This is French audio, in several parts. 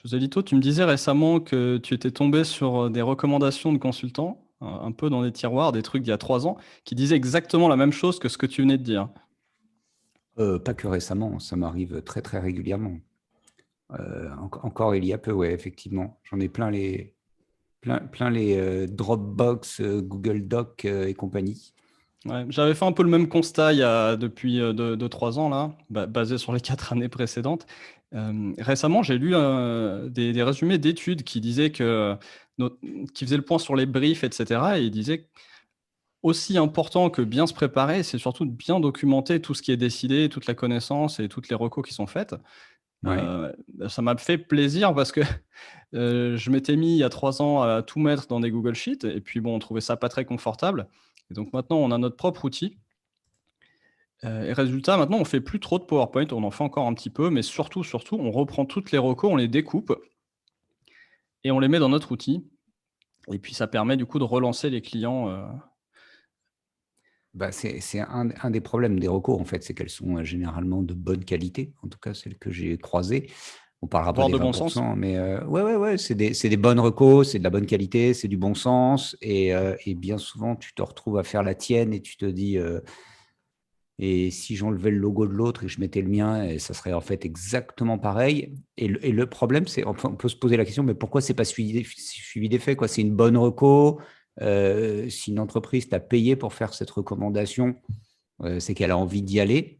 Joselito, tu me disais récemment que tu étais tombé sur des recommandations de consultants, un peu dans des tiroirs, des trucs d'il y a 3 ans, qui disaient exactement la même chose que ce que tu venais de dire. Pas que récemment, ça m'arrive très très régulièrement. Encore il y a peu, ouais, effectivement. J'en ai plein les Dropbox, Google Doc et compagnie. Ouais, j'avais fait un peu le même constat depuis 3 ans, là, basé sur les 4 années précédentes. Récemment, j'ai lu des résumés d'études qui disaient qui faisaient le point sur les briefs, etc. Et ils disaient aussi important que bien se préparer, c'est surtout de bien documenter tout ce qui est décidé, toute la connaissance et toutes les recos qui sont faites. Ouais. Ça m'a fait plaisir parce que je m'étais mis il y a 3 ans à tout mettre dans des Google Sheets et puis bon, on trouvait ça pas très confortable et donc maintenant on a notre propre outil, et résultat, maintenant on fait plus trop de PowerPoint, on en fait encore un petit peu, mais surtout, on reprend toutes les recos, on les découpe et on les met dans notre outil et puis ça permet du coup de relancer les clients, Bah, c'est un des problèmes des recos, en fait, c'est qu'elles sont généralement de bonne qualité, en tout cas celles que j'ai croisées. On parlera pas voire des de bon sens. 20%, mais ouais, c'est des bonnes recos, c'est de la bonne qualité, c'est du bon sens. Et bien souvent, tu te retrouves à faire la tienne et tu te dis, et si j'enlevais le logo de l'autre et que je mettais le mien, et ça serait en fait exactement pareil. Et le problème, c'est, on peut se poser la question, mais pourquoi c'est pas suivi d'effet, quoi? C'est une bonne reco. Si une entreprise t'a payé pour faire cette recommandation, c'est qu'elle a envie d'y aller.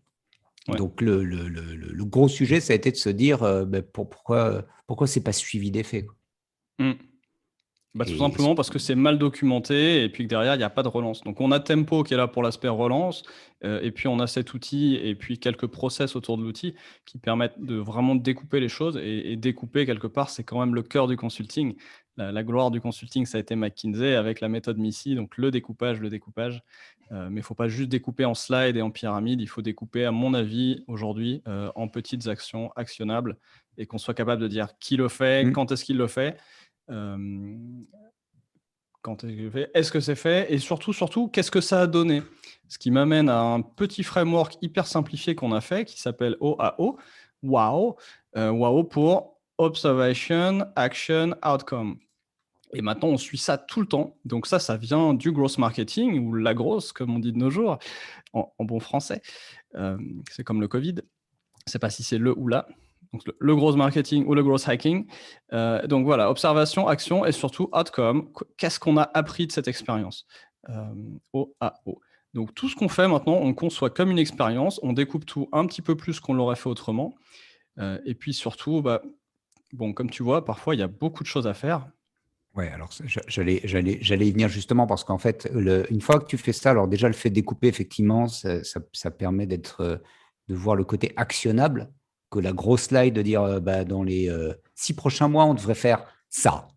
Ouais. Donc le gros sujet, ça a été de se dire, ben, pourquoi c'est pas suivi d'effet, quoi. Mmh. Bah, tout Et simplement parce que c'est mal documenté et puis que derrière, il y a pas de relance. Donc on a Tempo qui est là pour l'aspect relance, et puis on a cet outil et puis quelques process autour de l'outil qui permettent de vraiment découper les choses et découper quelque part, c'est quand même le cœur du consulting. La gloire du consulting, ça a été McKinsey avec la méthode MICI, donc le découpage, mais il faut pas juste découper en slide et en pyramide, il faut découper, à mon avis, aujourd'hui, en petites actions actionnables et qu'on soit capable de dire qui le fait, mmh, quand est-ce qu'il le fait. Hem, Quand est-ce que c'est fait? Est-ce que c'est fait? Et surtout, qu'est-ce que ça a donné? Ce qui m'amène à un petit framework hyper simplifié qu'on a fait, qui s'appelle OAO, WOW, WOW pour Observation, Action, Outcome. Et maintenant, on suit ça tout le temps. Donc ça vient du growth marketing ou la grosse, comme on dit de nos jours, en bon français. C'est comme le Covid. Je ne sais pas si c'est le ou la. Donc le growth marketing ou le growth hacking. Donc voilà, observation, action et surtout outcome. Qu'est-ce qu'on a appris de cette expérience? OAO. Donc tout ce qu'on fait maintenant, on conçoit comme une expérience, on découpe tout un petit peu plus qu'on l'aurait fait autrement. Et puis surtout, bon, comme tu vois, parfois il y a beaucoup de choses à faire. ouais, alors j'allais y venir justement parce qu'en fait, une fois que tu fais ça, alors déjà le fait de découper, effectivement, ça permet de voir le côté actionnable, que la grosse slide de dire, bah, dans les 6 prochains mois, on devrait faire ça.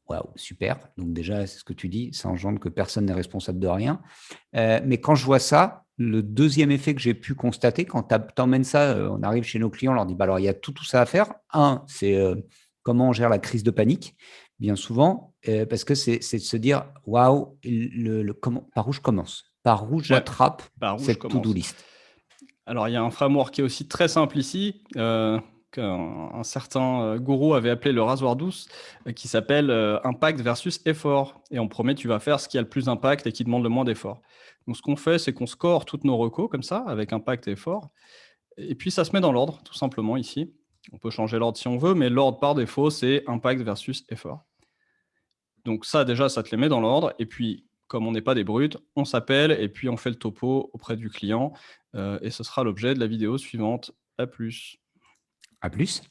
Waouh, super. Donc déjà, c'est ce que tu dis, ça engendre que personne n'est responsable de rien. Mais quand je vois ça, le deuxième effet que j'ai pu constater, quand tu emmènes ça, on arrive chez nos clients, on leur dit, bah, alors il y a tout ça à faire. Un, c'est comment on gère la crise de panique, bien souvent, parce que c'est de se dire, waouh, par où je commence, par où Ouais, j'attrape par où je cette to-do commence? list. Alors, il y a un framework qui est aussi très simple ici, qu'un certain gourou avait appelé le rasoir douce, qui s'appelle impact versus effort. Et en premier, tu vas faire ce qui a le plus d'impact et qui demande le moins d'effort. Donc, ce qu'on fait, c'est qu'on score toutes nos recos comme ça, avec impact et effort. Et puis, ça se met dans l'ordre, tout simplement ici. On peut changer l'ordre si on veut, mais l'ordre par défaut, c'est impact versus effort. Donc ça, déjà, ça te les met dans l'ordre. Et puis, comme on n'est pas des brutes, on s'appelle et puis on fait le topo auprès du client. Et ce sera l'objet de la vidéo suivante. À plus. À plus.